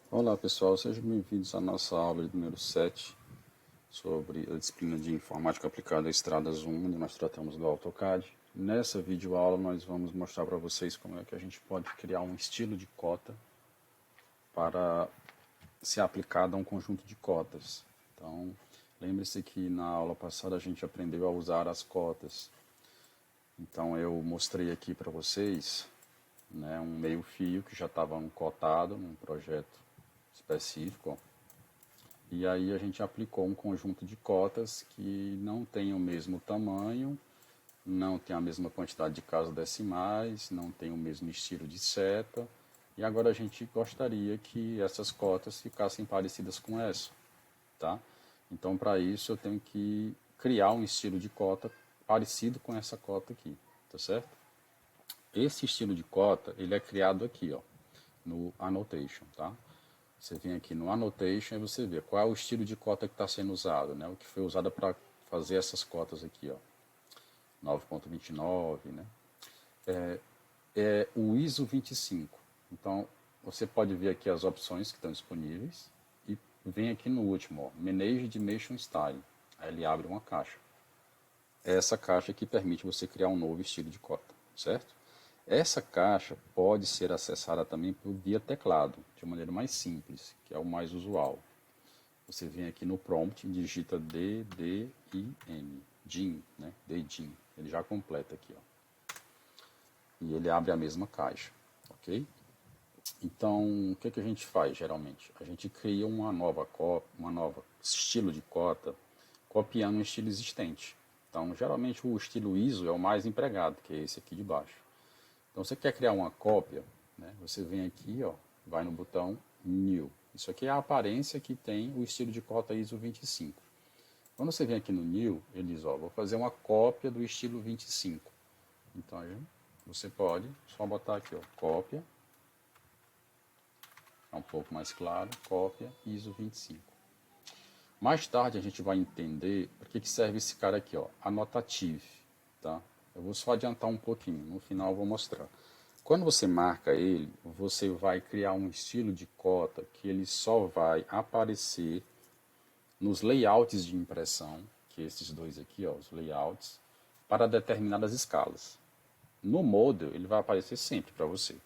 Olá pessoal, sejam bem-vindos à nossa aula de número 7 sobre a disciplina de Informática Aplicada a Estradas 1, onde nós tratamos do AutoCAD. Nessa videoaula nós vamos mostrar para vocês como é que a gente pode criar um estilo de cota para ser aplicado a um conjunto de cotas. Então, lembre-se que na aula passada a gente aprendeu a usar as cotas. Então eu mostrei aqui para vocês, né, um meio fio que já estava cotado num projeto específico. E aí a gente aplicou um conjunto de cotas que não tem o mesmo tamanho, não tem a mesma quantidade de casas decimais, não tem o mesmo estilo de seta. E agora a gente gostaria que essas cotas ficassem parecidas com essa, tá? Então para isso eu tenho que criar um estilo de cota parecido com essa cota aqui, tá certo? Esse estilo de cota, ele é criado aqui, ó, no Annotation, tá? Você vem aqui no Annotation e você vê qual é o estilo de cota que está sendo usado, né? O que foi usado para fazer essas cotas aqui, ó. 9.29, né? É o ISO 25. Então, você pode ver aqui as opções que estão disponíveis e vem aqui no último, ó, Manage Dimension Style. Aí ele abre uma caixa. É essa caixa que permite você criar um novo estilo de cota, certo? Essa caixa pode ser acessada também por via teclado, de maneira mais simples, que é o mais usual. Você vem aqui no prompt, digita DDIN, DIN, né? DDIN. Ele já completa aqui, ó. E ele abre a mesma caixa, ok? Então, o que, que a gente faz geralmente? A gente cria uma nova estilo de cota, copiando um estilo existente. Então, geralmente o estilo ISO é o mais empregado, que é esse aqui de baixo. Então, você quer criar uma cópia, né? Você vem aqui, ó, vai no botão New. Isso aqui é a aparência que tem o estilo de cota ISO 25. Quando você vem aqui no New, ele diz, ó, vou fazer uma cópia do estilo 25. Então, aí, você pode só botar aqui, ó, cópia, é um pouco mais claro, cópia ISO 25. Mais tarde a gente vai entender para que serve esse cara aqui, ó, Annotative, tá? Eu vou só adiantar um pouquinho, no final eu vou mostrar. Quando você marca ele, você vai criar um estilo de cota que ele só vai aparecer nos layouts de impressão, que esses dois aqui, ó, os layouts, para determinadas escalas. No model, ele vai aparecer sempre para você,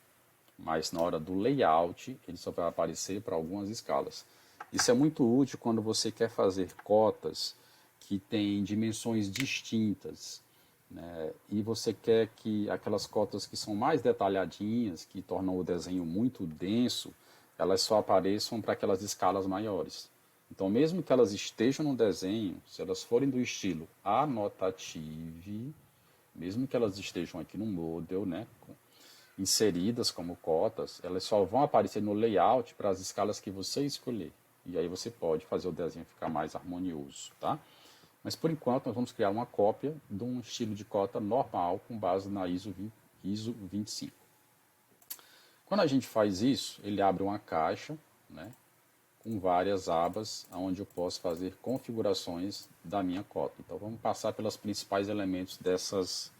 mas na hora do layout, ele só vai aparecer para algumas escalas. Isso é muito útil quando você quer fazer cotas que têm dimensões distintas, né? E você quer que aquelas cotas que são mais detalhadinhas, que tornam o desenho muito denso, elas só apareçam para aquelas escalas maiores. Então, mesmo que elas estejam no desenho, se elas forem do estilo Annotative, mesmo que elas estejam aqui no model, né, inseridas como cotas, elas só vão aparecer no layout para as escalas que você escolher. E aí você pode fazer o desenho ficar mais harmonioso, tá? Mas por enquanto nós vamos criar uma cópia de um estilo de cota normal com base na ISO 25. Quando a gente faz isso, ele abre uma caixa, né, com várias abas onde eu posso fazer configurações da minha cota. Então vamos passar pelos principais elementos dessas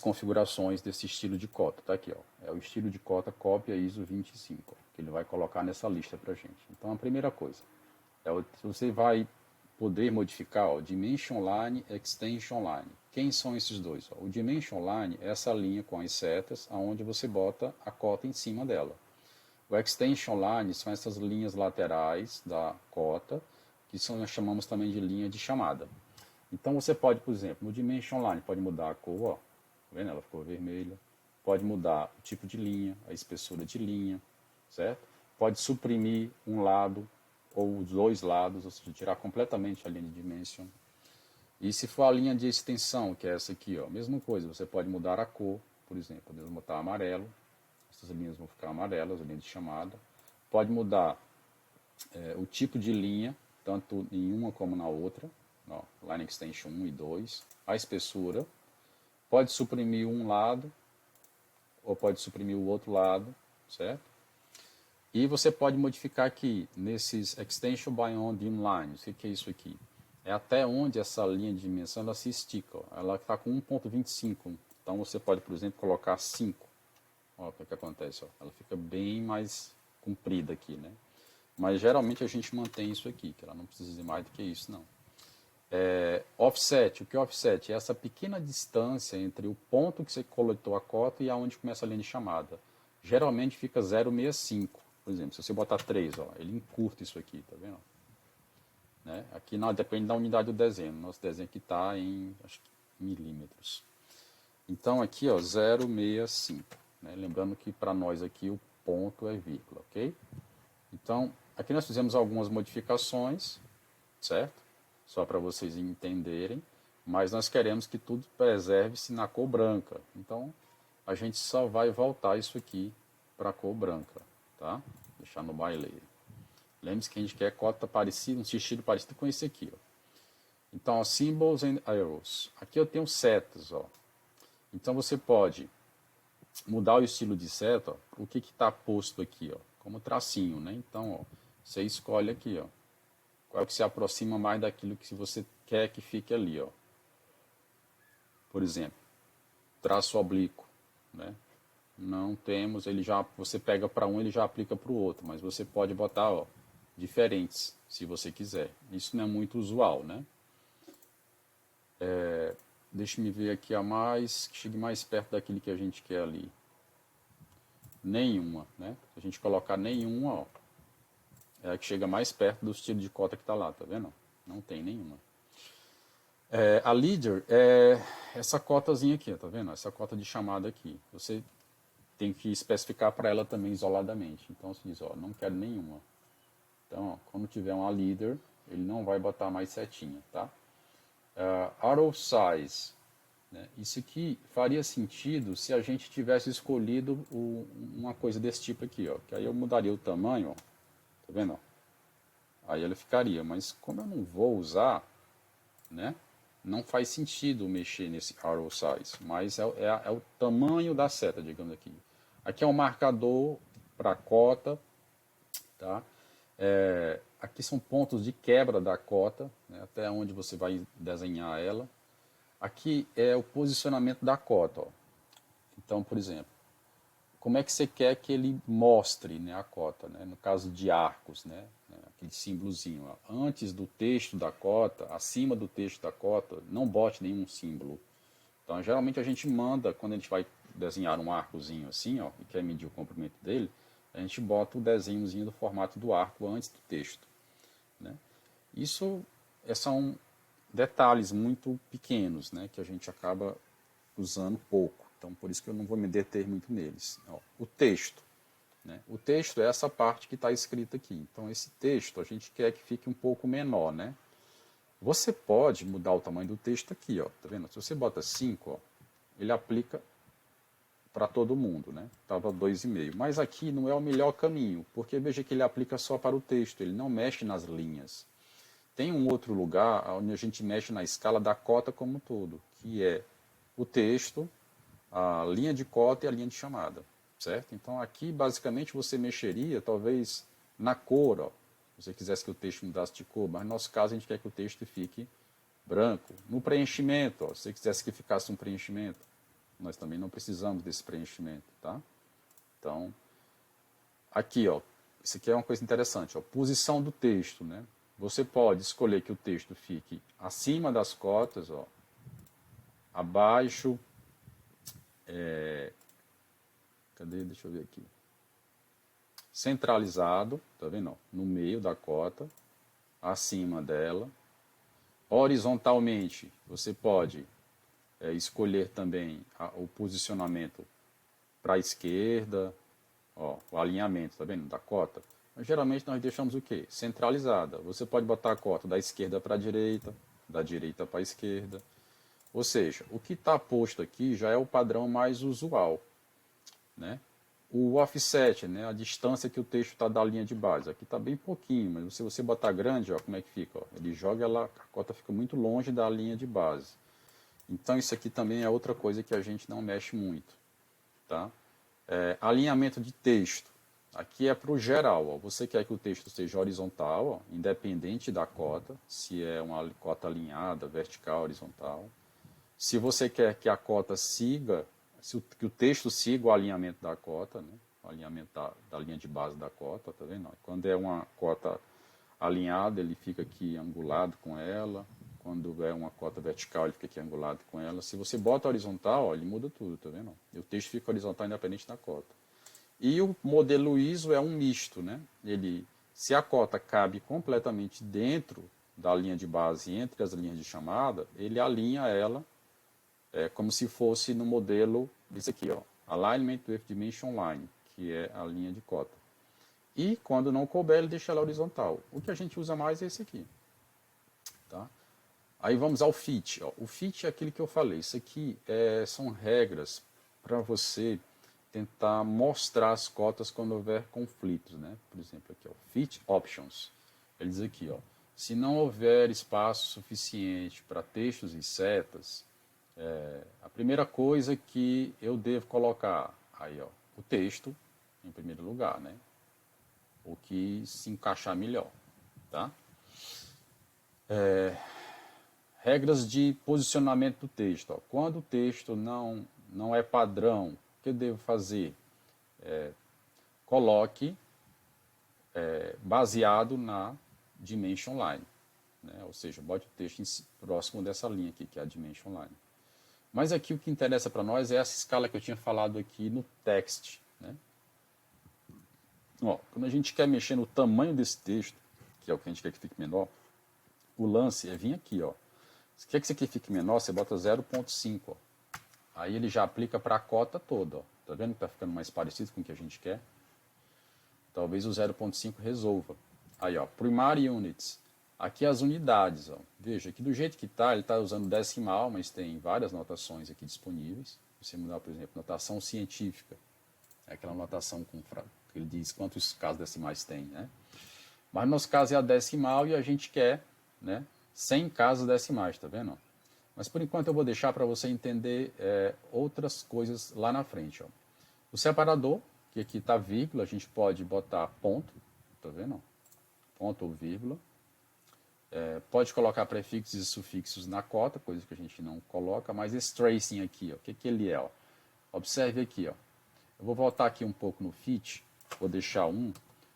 configurações desse estilo de cota. Tá aqui, ó. É o estilo de cota cópia ISO 25, ó, que ele vai colocar nessa lista para gente. Então a primeira coisa, você vai poder modificar, ó, Dimension Line, Extension Line. Quem são esses dois? Ó? O Dimension Line é essa linha com as setas, aonde você bota a cota em cima dela. O Extension Line são essas linhas laterais da cota, que nós chamamos também de linha de chamada. Então você pode, por exemplo, no Dimension Line, pode mudar a cor, ó, tá vendo? Ela ficou vermelha. Pode mudar o tipo de linha, a espessura de linha, certo? Pode suprimir um lado ou os dois lados, ou seja, tirar completamente a linha de Dimension. E se for a linha de extensão, que é essa aqui, ó, mesma coisa, você pode mudar a cor, por exemplo, podemos botar amarelo, essas linhas vão ficar amarelas, a linha de chamada. Pode mudar o tipo de linha, tanto em uma como na outra, ó, Line Extension 1 e 2, a espessura, pode suprimir um lado ou pode suprimir o outro lado, certo? E você pode modificar aqui nesses Extension Beyond Inlines. O que é isso aqui? É até onde essa linha de dimensão ela se estica. Ó. Ela está com 1.25. Então você pode, por exemplo, colocar 5. Ó, o que acontece? Ó. Ela fica bem mais comprida aqui, né? Mas geralmente a gente mantém isso aqui, que ela não precisa de mais do que isso, não. Offset, o que é offset? É essa pequena distância entre o ponto que você coletou a cota e aonde começa a linha de chamada. Geralmente fica 0,65. Por exemplo, se você botar 3, ó, ele encurta isso aqui, tá vendo? Né? Aqui não, depende da unidade do desenho. Nosso desenho aqui está em, acho que, milímetros. Então aqui, ó, 0,65. Né? Lembrando que para nós aqui o ponto é vírgula, ok? Então, aqui nós fizemos algumas modificações, certo? Só para vocês entenderem, mas nós queremos que tudo preserve-se na cor branca. Então, a gente só vai voltar isso aqui para a cor branca, tá? Deixar no baileiro. Lembre-se que a gente quer cota parecida, um estilo parecido com esse aqui, ó. Então, ó, Symbols and Arrows. Aqui eu tenho setas, ó. Então, você pode mudar o estilo de seta, ó, o que está posto aqui, ó, como tracinho, né? Então, ó, você escolhe aqui, ó. Qual é que se aproxima mais daquilo que você quer que fique ali, ó. Por exemplo, traço oblíquo, né? Não temos, ele já, você pega para um, ele já aplica para o outro, mas você pode botar, ó, diferentes, se você quiser. Isso não é muito usual, né? Deixa-me ver aqui a mais, que chegue mais perto daquilo que a gente quer ali. Nenhuma, né? Se a gente colocar nenhuma, ó, é a que chega mais perto do estilo de cota que está lá, tá vendo? Não tem nenhuma. A leader é essa cotazinha aqui, tá vendo? Essa cota de chamada aqui. Você tem que especificar para ela também isoladamente. Então você diz, ó, não quero nenhuma. Então, ó, quando tiver uma leader, ele não vai botar mais setinha, tá? Arrow size. Né? Isso aqui faria sentido se a gente tivesse escolhido uma coisa desse tipo aqui, ó. Que aí eu mudaria o tamanho, ó. Tá vendo? Aí ele ficaria, mas como eu não vou usar, né? Não faz sentido mexer nesse arrow size, mas é o tamanho da seta, digamos aqui. Aqui é um marcador para cota, tá? Aqui são pontos de quebra da cota, né? Até onde você vai desenhar ela. Aqui é o posicionamento da cota, ó. Então, por exemplo, como é que você quer que ele mostre, né, a cota, né? No caso de arcos, né? Aquele símbolozinho, ó. Antes do texto da cota, acima do texto da cota, não bote nenhum símbolo. Então, geralmente a gente manda, quando a gente vai desenhar um arcozinho assim, ó, e quer medir o comprimento dele, a gente bota o desenhozinho do formato do arco antes do texto, né? Isso são detalhes muito pequenos, né, que a gente acaba usando pouco. Então, por isso que eu não vou me deter muito neles. Ó, o texto. Né? O texto é essa parte que está escrita aqui. Então, esse texto a gente quer que fique um pouco menor, né? Você pode mudar o tamanho do texto aqui, ó. Tá vendo? Se você bota 5, ó, ele aplica para todo mundo, né? Estava 2,5. Mas aqui não é o melhor caminho, porque veja que ele aplica só para o texto, ele não mexe nas linhas. Tem um outro lugar onde a gente mexe na escala da cota como um todo, que é o texto, a linha de cota e a linha de chamada, certo? Então aqui basicamente você mexeria talvez na cor, ó, se você quisesse que o texto mudasse de cor, mas no nosso caso a gente quer que o texto fique branco. No preenchimento, ó, se você quisesse que ficasse um preenchimento, nós também não precisamos desse preenchimento, tá? Então, aqui, ó, isso aqui é uma coisa interessante, ó, posição do texto, né? Você pode escolher que o texto fique acima das cotas, ó, abaixo, cadê? Deixa eu ver aqui. Centralizado, tá vendo? No meio da cota, acima dela. Horizontalmente, você pode escolher também o posicionamento para a esquerda, ó, o alinhamento, tá vendo? Da cota. Mas geralmente nós deixamos o quê? Centralizada. Você pode botar a cota da esquerda para a direita, da direita para a esquerda. Ou seja, o que está posto aqui já é o padrão mais usual, né? O offset, né, a distância que o texto está da linha de base. Aqui está bem pouquinho, mas se você botar grande, ó, como é que fica? Ó? Ele joga ela, a cota fica muito longe da linha de base. Então isso aqui também é outra coisa que a gente não mexe muito, tá? Alinhamento de texto. Aqui é para o geral. Ó. Você quer que o texto seja horizontal, ó, independente da cota, se é uma cota alinhada, vertical, horizontal. Se você quer que a cota siga, que o texto siga o alinhamento da cota, né? o alinhamento da linha de base da cota, tá vendo? Quando é uma cota alinhada, ele fica aqui angulado com ela. Quando é uma cota vertical, ele fica aqui angulado com ela. Se você bota horizontal, ó, ele muda tudo, tá vendo? E o texto fica horizontal independente da cota. E o modelo ISO é um misto, né? Se a cota cabe completamente dentro da linha de base, entre as linhas de chamada, ele alinha ela como se fosse no modelo desse aqui, ó, Alignment with Dimension Line, que é a linha de cota. E quando não couber, ele deixa ela horizontal. O que a gente usa mais é esse aqui. Tá? Aí vamos ao fit. Ó. O fit é aquilo que eu falei. Isso aqui são regras para você tentar mostrar as cotas quando houver conflitos. Né? Por exemplo, aqui, ó, fit options. Ele diz aqui, ó, se não houver espaço suficiente para textos e setas, a primeira coisa que eu devo colocar aí, ó, o texto em primeiro lugar, né? O que se encaixar melhor, tá? Regras de posicionamento do texto. Ó. Quando o texto não é padrão, o que eu devo fazer? Coloque baseado na dimension line, né? Ou seja, bote o texto próximo dessa linha aqui, que é a dimension line. Mas aqui o que interessa para nós é essa escala que eu tinha falado aqui no text. Né? Ó, quando a gente quer mexer no tamanho desse texto, que é o que a gente quer que fique menor, o lance é vir aqui. Ó. Se quer que isso aqui fique menor, você bota 0,5. Aí ele já aplica para a cota toda. Ó. Tá vendo que está ficando mais parecido com o que a gente quer? Talvez o 0,5 resolva. Aí, ó, primary units. Aqui as unidades, ó. Veja, aqui do jeito que está, ele está usando decimal, mas tem várias notações aqui disponíveis. Você mudar, por exemplo, notação científica. É aquela notação que ele diz quantos casos decimais tem, né? Mas no nosso caso é a decimal e a gente quer, né, 100 casos decimais, tá vendo? Mas por enquanto eu vou deixar para você entender outras coisas lá na frente. Ó. O separador, que aqui está vírgula, a gente pode botar ponto, tá vendo? Ponto ou vírgula. Pode colocar prefixos e sufixos na cota, coisa que a gente não coloca, mas esse tracing aqui, ó, o que ele é? Ó? Observe aqui, ó. Eu vou voltar aqui um pouco no fit, vou deixar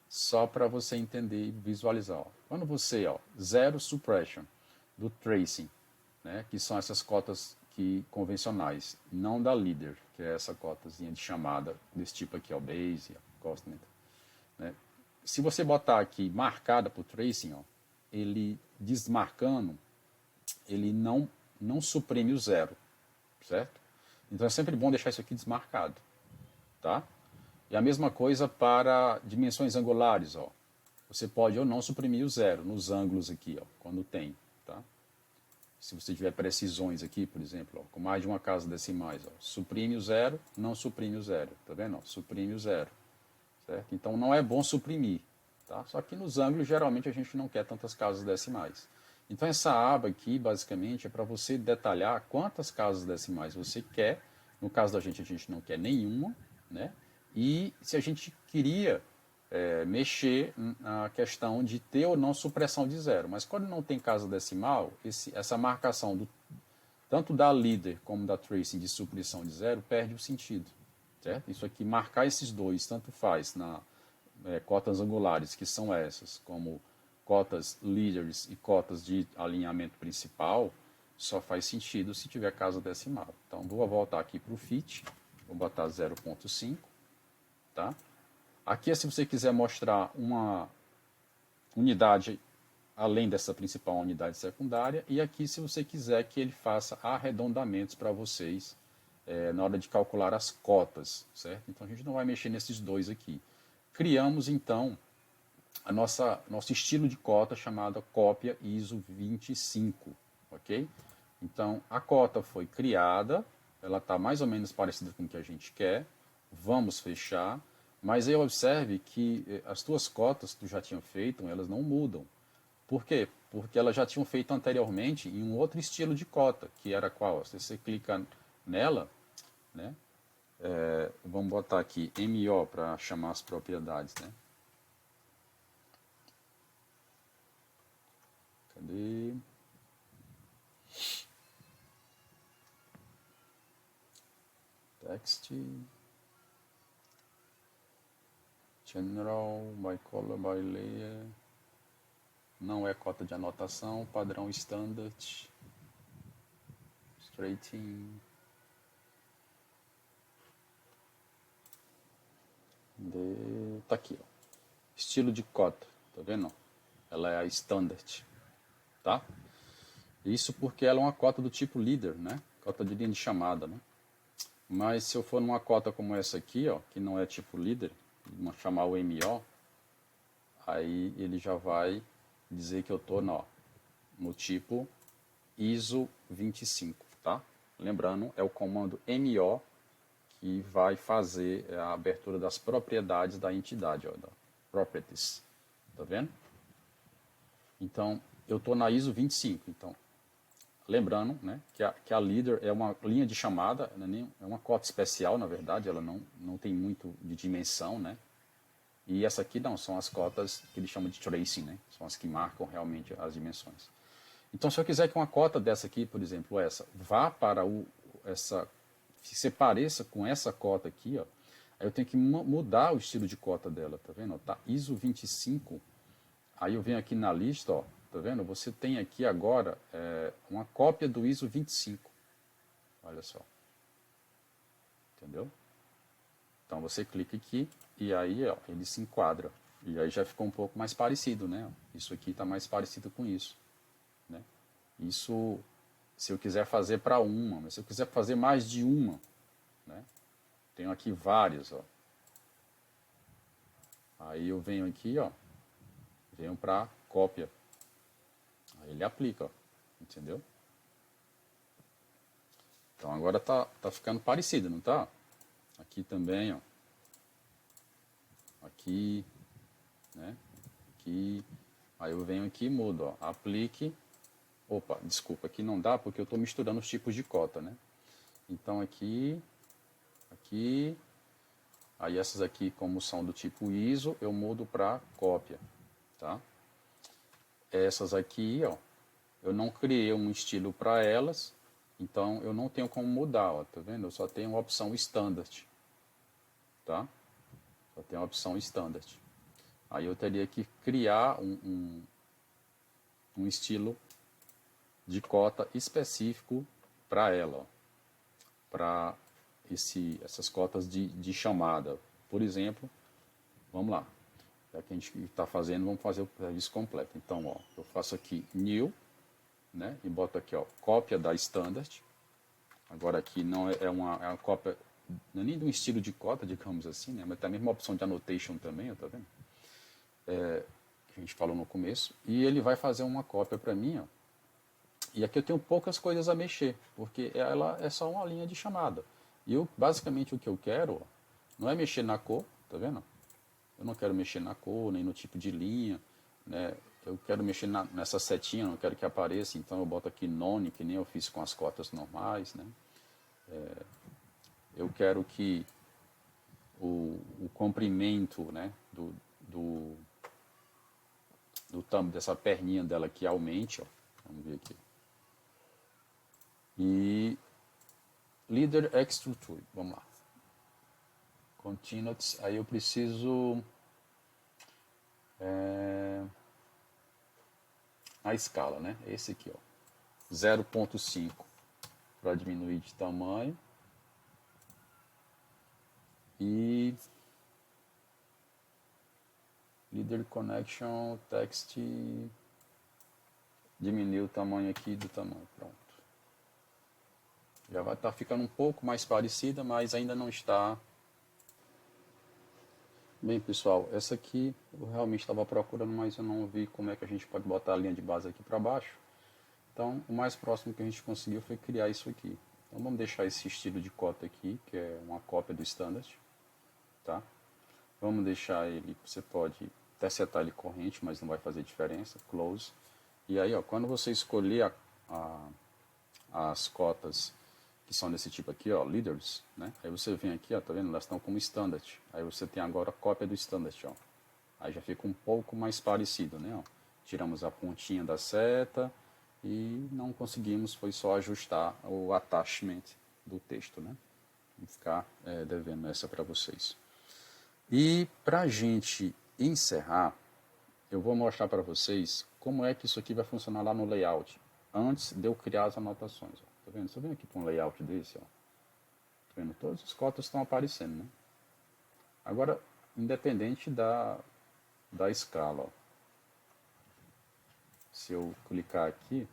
só para você entender e visualizar. Ó. Quando você, ó, zero suppression do tracing, né, que são essas cotas convencionais, não da leader, que é essa cotazinha de chamada desse tipo aqui, ó, base, constant, né? Se você botar aqui marcada por tracing, ó, ele desmarcando, ele não suprime o zero, certo? Então é sempre bom deixar isso aqui desmarcado, tá? E a mesma coisa para dimensões angulares, ó. Você pode ou não suprimir o zero nos ângulos aqui, ó, quando tem, tá? Se você tiver precisões aqui, por exemplo, ó, com mais de uma casa decimais, ó, suprime o zero, não suprime o zero, tá vendo? Ó, suprime o zero, certo? Então não é bom suprimir, tá? Só que nos ângulos geralmente a gente não quer tantas casas decimais. Então essa aba aqui basicamente é para você detalhar quantas casas decimais você quer. No caso da gente, a gente não quer nenhuma, né? E se a gente queria mexer na questão de ter ou não supressão de zero. Mas quando não tem casa decimal, essa marcação tanto da leader como da tracing de supressão de zero perde o sentido. Certo? Isso aqui, marcar esses dois, tanto faz na cotas angulares, que são essas, como cotas leaders e cotas de alinhamento principal, só faz sentido se tiver casa decimal. Então, vou voltar aqui para o fit, vou botar 0,5, tá? Aqui é se você quiser mostrar uma unidade além dessa principal unidade secundária, e aqui se você quiser que ele faça arredondamentos para vocês na hora de calcular as cotas, certo? Então a gente não vai mexer nesses dois aqui. Criamos então nosso estilo de cota chamada cópia ISO 25, ok? Então a cota foi criada, ela está mais ou menos parecida com o que a gente quer, vamos fechar. Mas aí observe que as tuas cotas que tu já tinha feito, elas não mudam. Por quê? Porque elas já tinham feito anteriormente em um outro estilo de cota, que era qual? Se você clica nela, né? Vamos botar aqui MO para chamar as propriedades, né? Cadê? Text. General, by color, by layer. Não é cota de anotação, padrão standard. Straighting. Tá aqui, ó. Estilo de cota, tá vendo? Ela é a standard, tá? Isso porque ela é uma cota do tipo leader, né? Cota de linha de chamada, né? Mas se eu for numa cota como essa aqui, ó, que não é tipo leader, chamar o MO, aí ele já vai dizer que eu tô no tipo ISO 25, tá? Lembrando, é o comando MO que vai fazer a abertura das propriedades da entidade, ó, da properties, tá vendo? Então, eu estou na ISO 25, então, lembrando, né, que a leader é uma linha de chamada, é uma cota especial, na verdade, ela não tem muito de dimensão, né? E essa aqui não, são as cotas que ele chama de tracing, né? São as que marcam realmente as dimensões. Então, se eu quiser que uma cota dessa aqui, por exemplo, essa, vá para que se pareça com essa cota aqui, ó, aí eu tenho que mudar o estilo de cota dela, tá vendo? Tá ISO 25, aí eu venho aqui na lista, ó, tá vendo? Você tem aqui agora uma cópia do ISO 25. Olha só. Entendeu? Então você clica aqui e aí ó, ele se enquadra. E aí já ficou um pouco mais parecido, né? Isso aqui está mais parecido com isso. Né? Isso, se eu quiser fazer para uma, mas se eu quiser fazer mais de uma, né? Tenho aqui várias, ó. Aí eu venho aqui, ó, venho para cópia. Aí ele aplica, ó, entendeu? Então agora tá ficando parecido, não tá? Aqui também, ó. Aqui, né? Aqui. Aí eu venho aqui e mudo, ó. Aplique. Opa, desculpa, aqui não dá porque eu estou misturando os tipos de cota, né? Então aqui, aqui, aí essas aqui como são do tipo ISO, eu mudo para cópia, tá? Essas aqui, ó, eu não criei um estilo para elas, então eu não tenho como mudar, ó, tá vendo? Eu só tenho a opção standard, tá? Só tenho a opção standard. Aí eu teria que criar um estilo de cota específico para ela, para essas cotas de chamada. Por exemplo, vamos lá, já que a gente está fazendo, vamos fazer o serviço completo. Então, ó, eu faço aqui new, né, e boto aqui, ó, cópia da standard. Agora aqui não é uma cópia, não é nem de um estilo de cota, digamos assim, né, mas tem a mesma opção de annotation também, ó, tá vendo? Que a gente falou no começo. E ele vai fazer uma cópia para mim, ó. E aqui eu tenho poucas coisas a mexer, porque ela é só uma linha de chamada. E basicamente o que eu quero, ó, não é mexer na cor, tá vendo? Eu não quero mexer na cor, nem no tipo de linha, né? Eu quero mexer nessa setinha, não quero que apareça, então eu boto aqui none, que nem eu fiz com as cotas normais, né? Eu quero que o comprimento, né, dessa perninha dela aqui aumente, ó. Vamos ver aqui. E leader extrude, vamos lá. Continuous, aí eu preciso a escala, né? Esse aqui, ó, 0,5 para diminuir de tamanho e leader connection text diminuir o tamanho aqui do tamanho, pronto. Já vai estar ficando um pouco mais parecida, mas ainda não está. Bem, pessoal, essa aqui eu realmente estava procurando, mas eu não vi como é que a gente pode botar a linha de base aqui para baixo. Então, o mais próximo que a gente conseguiu foi criar isso aqui. Então, vamos deixar esse estilo de cota aqui, que é uma cópia do standard, tá? Vamos deixar ele, você pode até setar ele corrente, mas não vai fazer diferença, close. E aí, ó, quando você escolher as cotas que são desse tipo aqui, ó, leaders, né? Aí você vem aqui, ó, tá vendo? Elas estão como standard. Aí você tem agora a cópia do standard, ó. Aí já fica um pouco mais parecido, né? Ó. Tiramos a pontinha da seta e não conseguimos, foi só ajustar o attachment do texto, né? Vou ficar devendo essa para vocês. E para a gente encerrar, eu vou mostrar para vocês como é que isso aqui vai funcionar lá no layout, antes de eu criar as anotações. Ó. Tá vendo? Você vem aqui para um layout desse, ó. Tá vendo? Todos os cotas estão aparecendo, né? Agora, independente da escala, ó. Se eu clicar aqui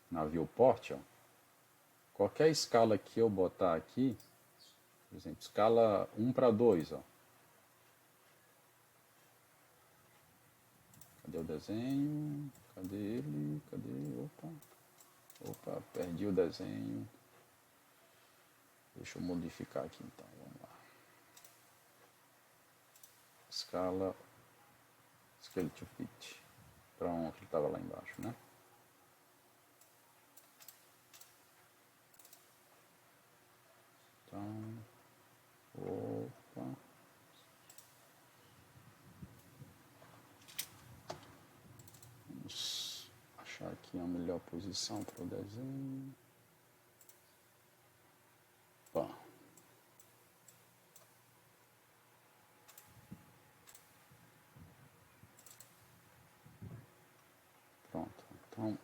na viewport, ó, qualquer escala que eu botar aqui, por exemplo, escala 1:2, ó. Cadê o desenho? Cadê ele? Cadê? Opa, perdi o desenho. Deixa eu modificar aqui então, vamos lá. Escala Scale to Fit. Pronto, ele estava lá embaixo, né? Então, opa. Vamos achar aqui a melhor posição para o desenho. Bom. Pronto. Então,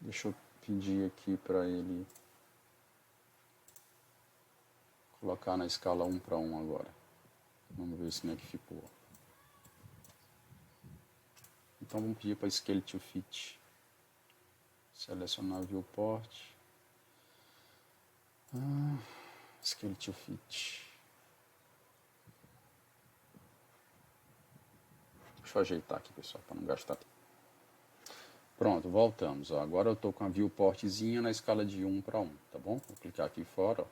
deixa eu pedir aqui para ele colocar na escala 1:1 agora. Vamos ver como é que ficou. Então vamos pedir para Scale to Fit. Selecionar Viewport. Scale to Fit. Deixa eu ajeitar aqui, pessoal, para não gastar tempo. Pronto, voltamos. Ó. Agora eu estou com a viewportzinha na escala de 1:1, tá bom? Vou clicar aqui fora. Ó.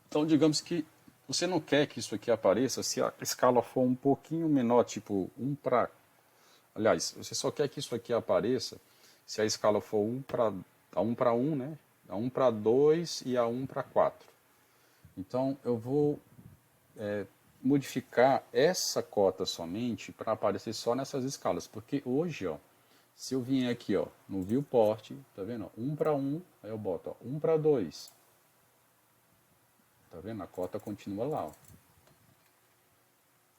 Então, digamos que você não quer que isso aqui apareça se a escala for um pouquinho menor, tipo 1 para... Aliás, você só quer que isso aqui apareça se a escala for 1:1, né? A 1:2 e a 1:4. Então, eu vou modificar essa cota somente para aparecer só nessas escalas, porque hoje, ó, se eu vier aqui, ó, no viewport, tá vendo? 1:1, aí eu boto, ó, 1:2. Tá vendo? A cota continua lá, ó.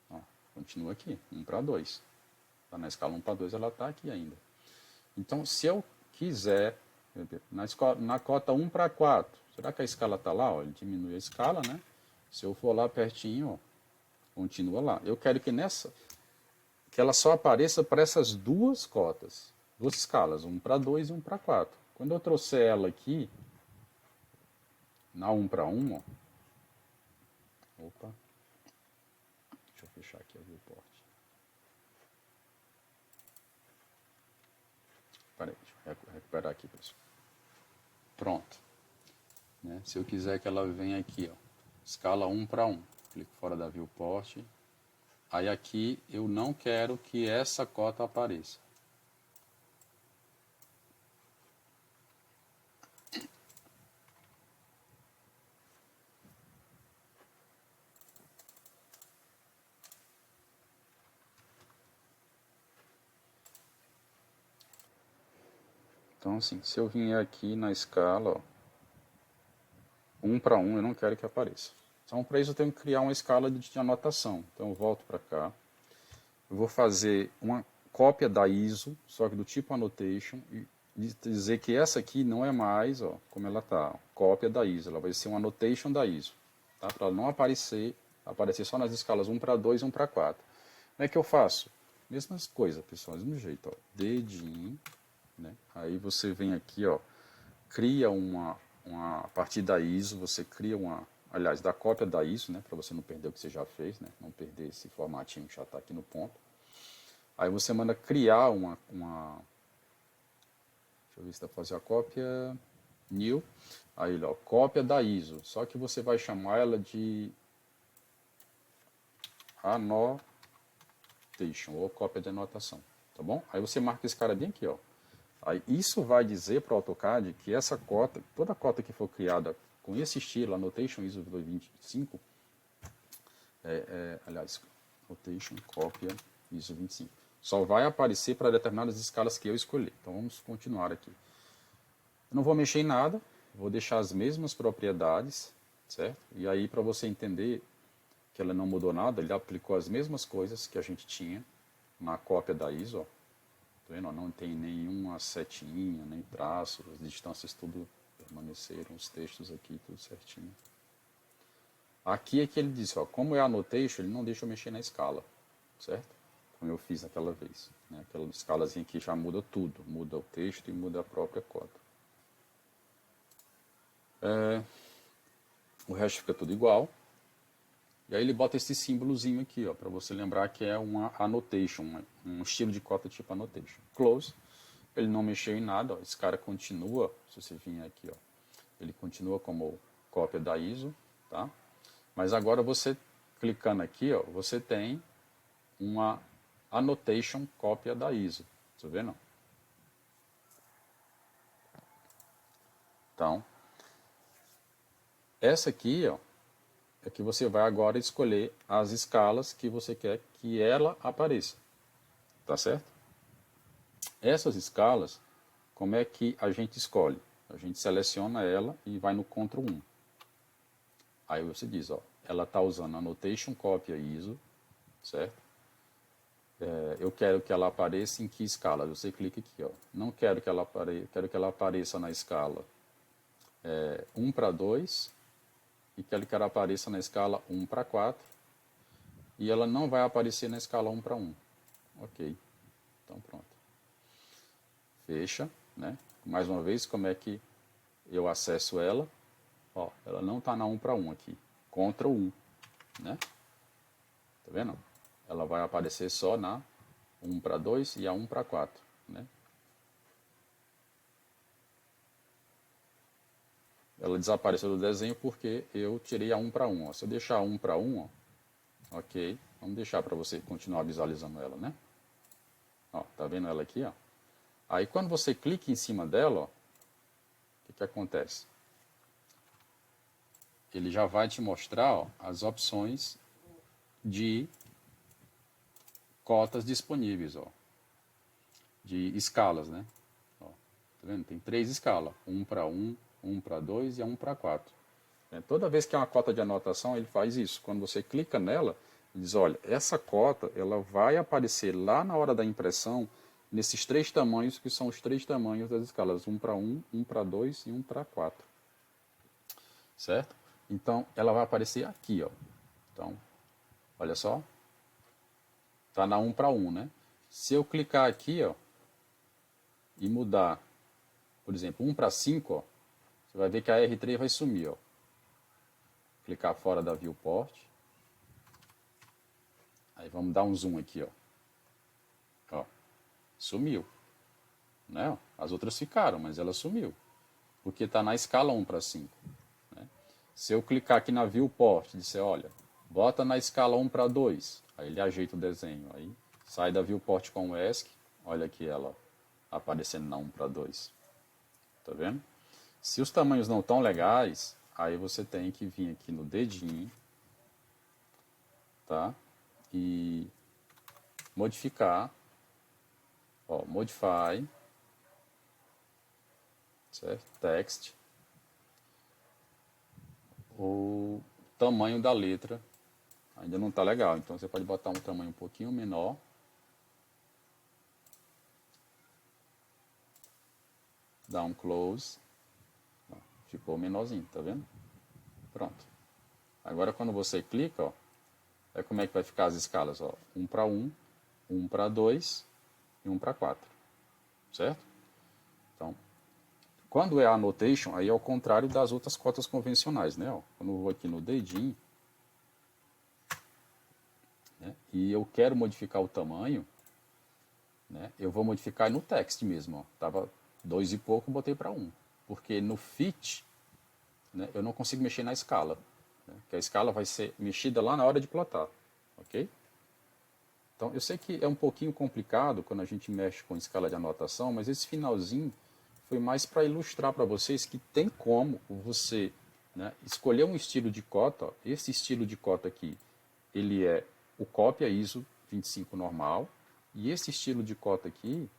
Ó, continua aqui, 1:2. Tá na escala 1:2, ela tá aqui ainda. Então, se eu quiser, na cota 1:4, será que a escala tá lá? Ó, ele diminui a escala, né? Se eu for lá pertinho, ó, continua lá. Eu quero que ela só apareça para essas duas cotas, duas escalas, 1:2 e 1:4. Quando eu trouxer ela aqui, na 1:1, ó, opa, deixa eu fechar aqui a viewport. Peraí, deixa eu recuperar aqui, pessoal. Pronto. Né? Se eu quiser que ela venha aqui, ó, escala 1:1, clico fora da viewport. Aí aqui eu não quero que essa cota apareça. Então assim, se eu vier aqui na escala, ó, 1:1, eu não quero que apareça. Então para isso eu tenho que criar uma escala de anotação. Então eu volto para cá. Eu vou fazer uma cópia da ISO, só que do tipo annotation, e dizer que essa aqui não é mais, ó, como ela está, cópia da ISO, ela vai ser uma annotation da ISO, tá? Para ela não aparecer só nas escalas 1:2 e 1:4. Como é que eu faço? Mesmas coisas, pessoal, mesmo jeito, ó, dedinho, né? Aí você vem aqui, ó, cria a partir da ISO, você cria aliás, da cópia da ISO, né, para você não perder o que você já fez, né, não perder esse formatinho que já está aqui no ponto. Aí você manda criar deixa eu ver se dá para fazer a cópia, new, aí ó, cópia da ISO, só que você vai chamar ela de annotation, ou cópia de anotação, tá bom? Aí você marca esse cara bem aqui, ó. Aí isso vai dizer para o AutoCAD que essa cota, toda cota que for criada com esse estilo, Annotation ISO 25, aliás, Annotation cópia ISO 25, só vai aparecer para determinadas escalas que eu escolher. Então vamos continuar aqui. Eu não vou mexer em nada, vou deixar as mesmas propriedades, certo? E aí, para você entender que ela não mudou nada, ele aplicou as mesmas coisas que a gente tinha na cópia da ISO. Ó. Tá vendo? Não tem nenhuma setinha, nem traço, as distâncias tudo permaneceram, os textos aqui tudo certinho. Aqui é que ele disse, ó, como é annotation, ele não deixa eu mexer na escala, certo? Como eu fiz naquela vez. Né? Aquela escalazinha aqui já muda tudo, muda o texto e muda a própria cota. O resto fica tudo igual. E aí ele bota esse símbolozinho aqui, ó, para você lembrar que é uma annotation, um estilo de cota tipo annotation. Close, ele não mexeu em nada, ó, esse cara continua, se você vir aqui, ó, ele continua como cópia da ISO, tá? Mas agora você, clicando aqui, ó, você tem uma annotation cópia da ISO, tá vendo? Então, essa aqui, ó, é que você vai agora escolher as escalas que você quer que ela apareça. Tá certo? Essas escalas, como é que a gente escolhe? A gente seleciona ela e vai no Ctrl 1. Aí você diz, ó, ela está usando Annotation Cópia ISO, certo? Eu quero que ela apareça em que escala? Você clica aqui, ó. Não quero que ela apareça, quero que ela apareça na escala 1:2 e quero que ela apareça na escala 1:4 e ela não vai aparecer na escala 1:1. Ok, então pronto. Fecha, né? Mais uma vez, como é que eu acesso ela? Ó, ela não está na 1:1 aqui. Ctrl 1, né? Tá vendo? Ela vai aparecer só na 1:2 e a 1:4, né? Ela desapareceu do desenho porque eu tirei a 1:1. Ó. Se eu deixar a 1:1, ó, ok, vamos deixar para você continuar visualizando ela, né? Ó, tá vendo ela aqui, ó? Aí quando você clica em cima dela, ó, o que acontece? Ele já vai te mostrar, ó, as opções de cotas disponíveis, ó, de escalas, né? Ó, tá vendo? Tem 3 escalas, 1:1, 1:2 e a 1:4. Toda vez que é uma cota de anotação, ele faz isso. Quando você clica nela, ele diz, olha, essa cota ela vai aparecer lá na hora da impressão nesses 3 tamanhos, que são os 3 tamanhos das escalas, 1:1, 1:2 e 1:4. Certo? Então, ela vai aparecer aqui, ó. Então, olha só. Está na 1:1, né? Se eu clicar aqui, ó, e mudar, por exemplo, 1:5, ó, você vai ver que a R3 vai sumir, ó. Clicar fora da viewport. Aí vamos dar um zoom aqui, ó. Ó, sumiu, né? As outras ficaram, mas ela sumiu, porque está na escala 1:5. Né? Se eu clicar aqui na viewport e disser, olha, bota na escala 1:2, aí ele ajeita o desenho, aí sai da viewport com o ESC, olha aqui ela aparecendo na 1:2. Tá vendo? Se os tamanhos não estão legais, aí você tem que vir aqui no dedinho, tá? E modificar, ó, modify, certo? Text, o tamanho da letra ainda não está legal, então você pode botar um tamanho um pouquinho menor. Dá um close, ficou menorzinho, tá vendo? Pronto. Agora quando você clica, ó, é como é que vai ficar as escalas, ó, 1:1, 1:2 e 1:4, certo? Então, quando é annotation, aí é ao contrário das outras cotas convencionais, né? Ó, quando eu vou aqui no dedinho, né, e eu quero modificar o tamanho, né, eu vou modificar no text mesmo, ó. Tava 2 e pouco, botei para 1, porque no fit, né, eu não consigo mexer na escala, né, que a escala vai ser mexida lá na hora de plotar, ok? Então, eu sei que é um pouquinho complicado quando a gente mexe com escala de anotação, mas esse finalzinho foi mais para ilustrar para vocês que tem como você, né, escolher um estilo de cota. Ó, esse estilo de cota aqui, ele é o cópia ISO 25 normal, e esse estilo de cota aqui,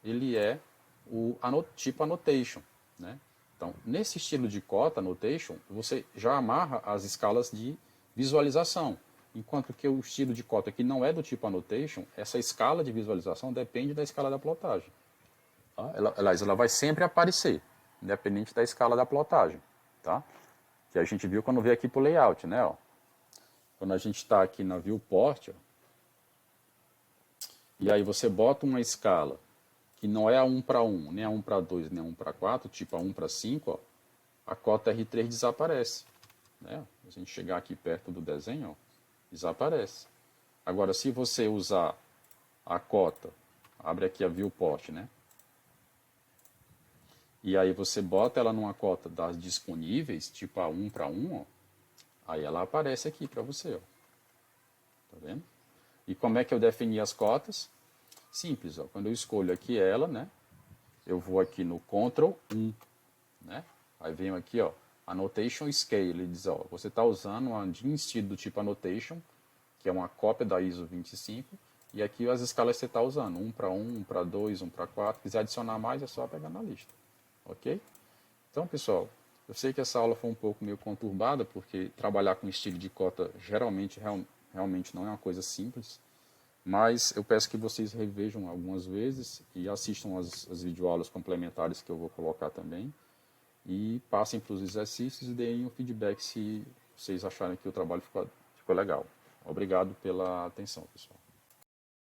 ele é o tipo annotation, né? Então, nesse estilo de cota annotation, você já amarra as escalas de visualização. Enquanto que o estilo de cota que não é do tipo annotation, essa escala de visualização depende da escala da plotagem. Tá? Ela vai sempre aparecer, independente da escala da plotagem. Tá? Que a gente viu quando veio aqui para o layout. Né? Ó. Quando a gente está aqui na viewport, ó, e aí você bota uma escala que não é a 1 para 1, nem a 1 para 2, nem a 1 para 4, tipo a 1 para 5, ó, a cota R3 desaparece. Né? Se a gente chegar aqui perto do desenho, ó, desaparece. Agora, se você usar a cota, abre aqui a viewport, né? E aí você bota ela numa cota das disponíveis, tipo a 1 para 1, ó, aí ela aparece aqui para você. Ó. Tá vendo? E como é que eu defini as cotas? Simples, ó. Quando eu escolho aqui ela, né? Eu vou aqui no Ctrl 1, né? Aí venho aqui, ó, Annotation Scale. Ele diz, ó, você está usando uma DIN estilo do tipo Annotation, que é uma cópia da ISO 25, e aqui as escalas que você está usando, 1 para 1, 1 para 2, 1 para 4. Se quiser adicionar mais, é só pegar na lista. Ok? Então, pessoal, eu sei que essa aula foi um pouco meio conturbada, porque trabalhar com estilo de cota geralmente realmente não é uma coisa simples, mas eu peço que vocês revejam algumas vezes e assistam as videoaulas complementares que eu vou colocar também, e passem para os exercícios e deem um feedback se vocês acharem que o trabalho ficou legal. Obrigado pela atenção, pessoal.